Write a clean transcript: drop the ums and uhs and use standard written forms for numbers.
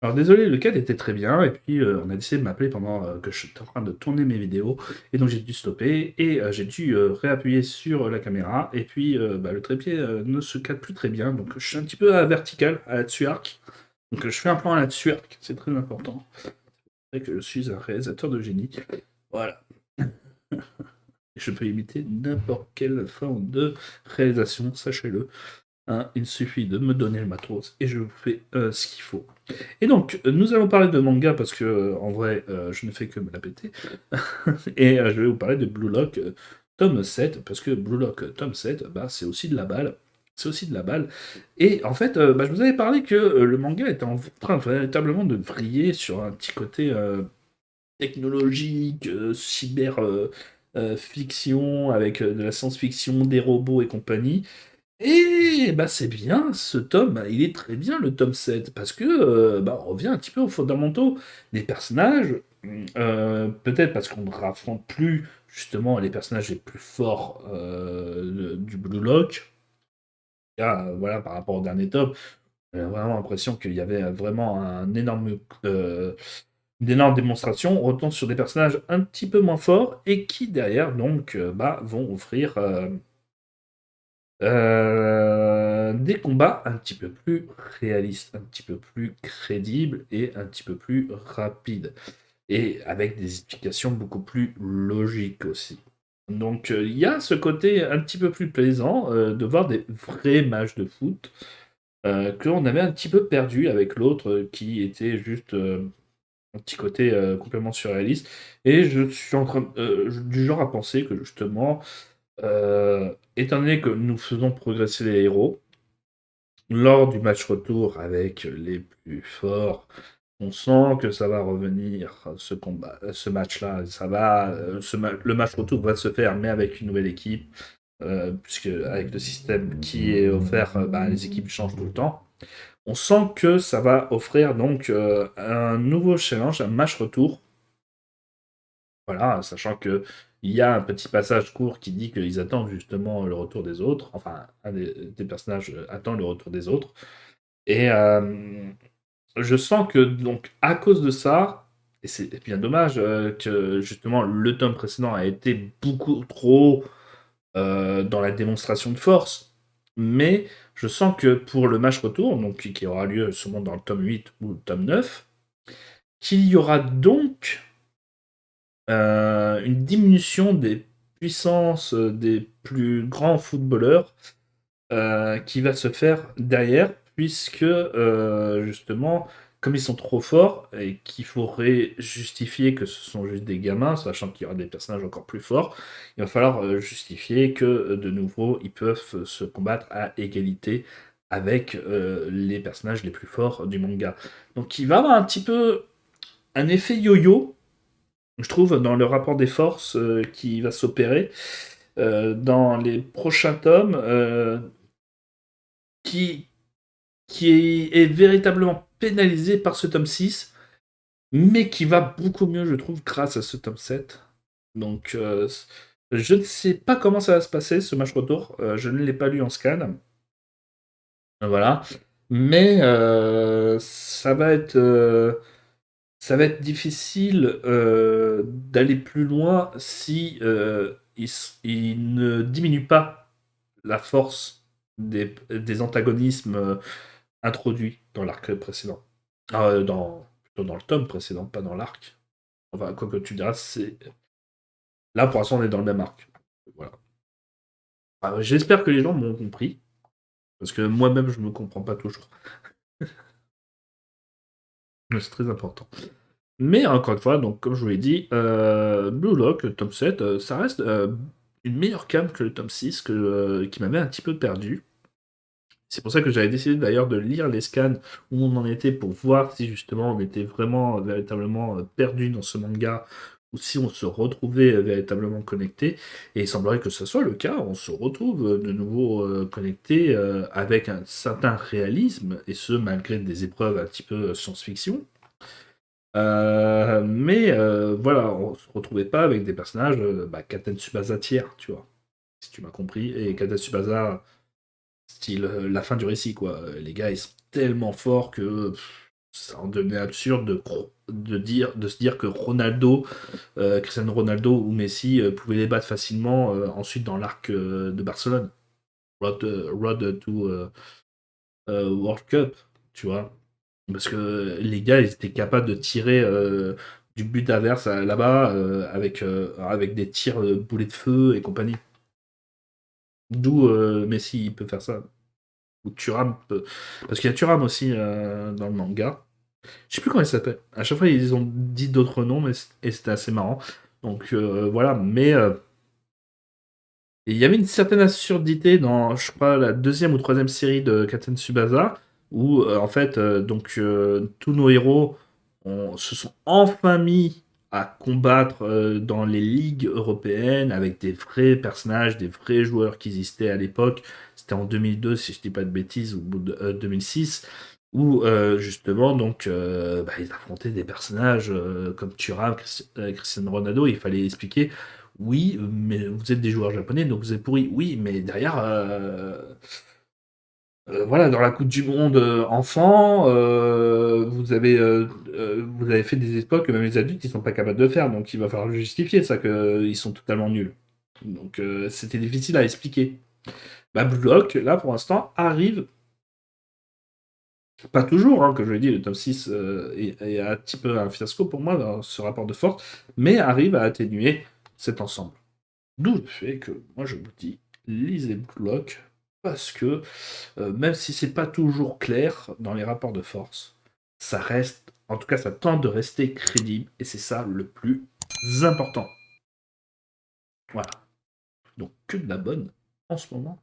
Alors désolé, le cadre était très bien, et puis on a décidé de m'appeler pendant que j'étais en train de tourner mes vidéos, et donc j'ai dû stopper, et j'ai dû réappuyer sur la caméra, et puis bah, le trépied ne se cadre plus très bien, donc je suis un petit peu à la verticale, à la dessus-arc. Donc je fais un plan à la dessus-arc, c'est très important. C'est vrai que je suis un réalisateur de génie. Voilà. Je peux imiter n'importe quelle forme de réalisation, sachez-le. Hein, il suffit de me donner le matos et je vous fais ce qu'il faut. Et donc, nous allons parler de manga parce que, en vrai, je ne fais que me la péter. Et je vais vous parler de Blue Lock tome 7, parce que Blue Lock tome 7, bah, c'est aussi de la balle. C'est aussi de la balle. Et en fait, bah, je vous avais parlé que le manga était en train véritablement de vriller sur un petit côté technologique, cyber fiction, avec de la science-fiction, des robots et compagnie. Et bah c'est bien, ce tome, bah, il est très bien le tome 7 parce que bah, on revient un petit peu aux fondamentaux des personnages, peut-être parce qu'on ne raffronte plus justement les personnages les plus forts du Blue Lock. Là, voilà, par rapport au dernier tome, on a vraiment l'impression qu'il y avait vraiment une énorme démonstration. On retombe sur des personnages un petit peu moins forts et qui derrière donc bah, vont offrir des combats un petit peu plus réalistes, un petit peu plus crédibles et un petit peu plus rapides. Et avec des explications beaucoup plus logiques aussi. Donc il y a ce côté un petit peu plus plaisant de voir des vrais matchs de foot qu'on avait un petit peu perdu avec l'autre qui était juste un petit côté complètement surréaliste. Et je suis en train du genre à penser que justement, étant donné que nous faisons progresser les héros, lors du match retour avec les plus forts, on sent que ça va revenir, ce combat, ce match-là. Ça va, le match retour va se faire, mais avec une nouvelle équipe, puisque avec le système qui est offert, bah, les équipes changent tout le temps. On sent que ça va offrir donc un nouveau challenge, un match retour. Voilà, sachant que il y a un petit passage court qui dit qu'ils attendent justement le retour des autres. Enfin, un des personnages attend le retour des autres. Et je sens que, donc, à cause de ça, et c'est bien dommage que justement le tome précédent a été beaucoup trop dans la démonstration de force, mais je sens que pour le match retour, donc qui aura lieu sûrement dans le tome 8 ou le tome 9, qu'il y aura donc une diminution des puissances des plus grands footballeurs qui va se faire derrière, puisque justement, comme ils sont trop forts et qu'il faudrait justifier que ce sont juste des gamins, sachant qu'il y aura des personnages encore plus forts, il va falloir justifier que de nouveau ils peuvent se combattre à égalité avec les personnages les plus forts du manga. Donc il va y avoir un petit peu un effet yo-yo, je trouve, dans le rapport des forces qui va s'opérer dans les prochains tomes, qui, qui est véritablement pénalisé par ce tome 6, mais qui va beaucoup mieux, je trouve, grâce à ce tome 7. Donc, je ne sais pas comment ça va se passer, ce match retour. Je ne l'ai pas lu en scan. Voilà. Mais ça va être difficile d'aller plus loin si il ne diminue pas la force des antagonismes introduits dans l'arc précédent. Plutôt dans le tome précédent, pas dans l'arc. Enfin, quoi que tu diras, c'est. Là, pour l'instant, on est dans le même arc. Voilà. J'espère que les gens m'ont compris, parce que moi-même, je ne me comprends pas toujours. Mais c'est très important. Mais encore une fois, donc, comme je vous l'ai dit, Blue Lock, le tome 7, ça reste une meilleure cam que le tome 6 qui m'avait un petit peu perdu. C'est pour ça que j'avais décidé d'ailleurs de lire les scans où on en était pour voir si justement on était vraiment véritablement perdu dans ce manga ou si on se retrouvait véritablement connecté. Et il semblerait que ce soit le cas, on se retrouve de nouveau connecté avec un certain réalisme, et ce malgré des épreuves un petit peu science-fiction. Mais voilà, on se retrouvait pas avec des personnages, bah, Katen Tsubasa tiers, tu vois, si tu m'as compris. Et Katen Tsubasa, style la fin du récit, quoi. Les gars, ils sont tellement forts que ça en devenait absurde de se dire que Ronaldo, Cristiano Ronaldo ou Messi pouvaient les battre facilement ensuite dans l'arc de Barcelone. Road to World Cup, tu vois. Parce que les gars, ils étaient capables de tirer du but adverse là-bas avec des tirs boulets de feu et compagnie. D'où Messi il peut faire ça. Ou Thuram peut. Parce qu'il y a Thuram aussi dans le manga. Je sais plus comment il s'appelle. À chaque fois, ils ont dit d'autres noms, et c'était assez marrant. Donc voilà, mais il y avait une certaine absurdité dans, je crois, la deuxième ou troisième série de Captain Tsubasa, où en fait, tous nos héros se sont enfin mis à combattre dans les ligues européennes avec des vrais personnages, des vrais joueurs qui existaient à l'époque. C'était en 2002, si je dis pas de bêtises, ou 2006, où justement donc ils affrontaient des personnages comme Thuram, Cristiano Ronaldo. Il fallait expliquer oui, mais vous êtes des joueurs japonais, donc vous êtes pourris. Oui, mais derrière, voilà, dans la Coupe du Monde enfant, vous avez fait des exploits que même les adultes ils sont pas capables de faire, donc il va falloir justifier ça qu'ils sont totalement nuls. Donc c'était difficile à expliquer. Bah, Blue Lock, là pour l'instant, arrive, pas toujours, hein, comme je l'ai dit, le top 6 est un petit peu un fiasco pour moi dans ce rapport de force, mais arrive à atténuer cet ensemble. D'où le fait que moi je vous dis, lisez Blue Lock, parce que même si c'est pas toujours clair dans les rapports de force, ça reste, en tout cas ça tente de rester crédible, et c'est ça le plus important. Voilà. Donc que de la bonne en ce moment.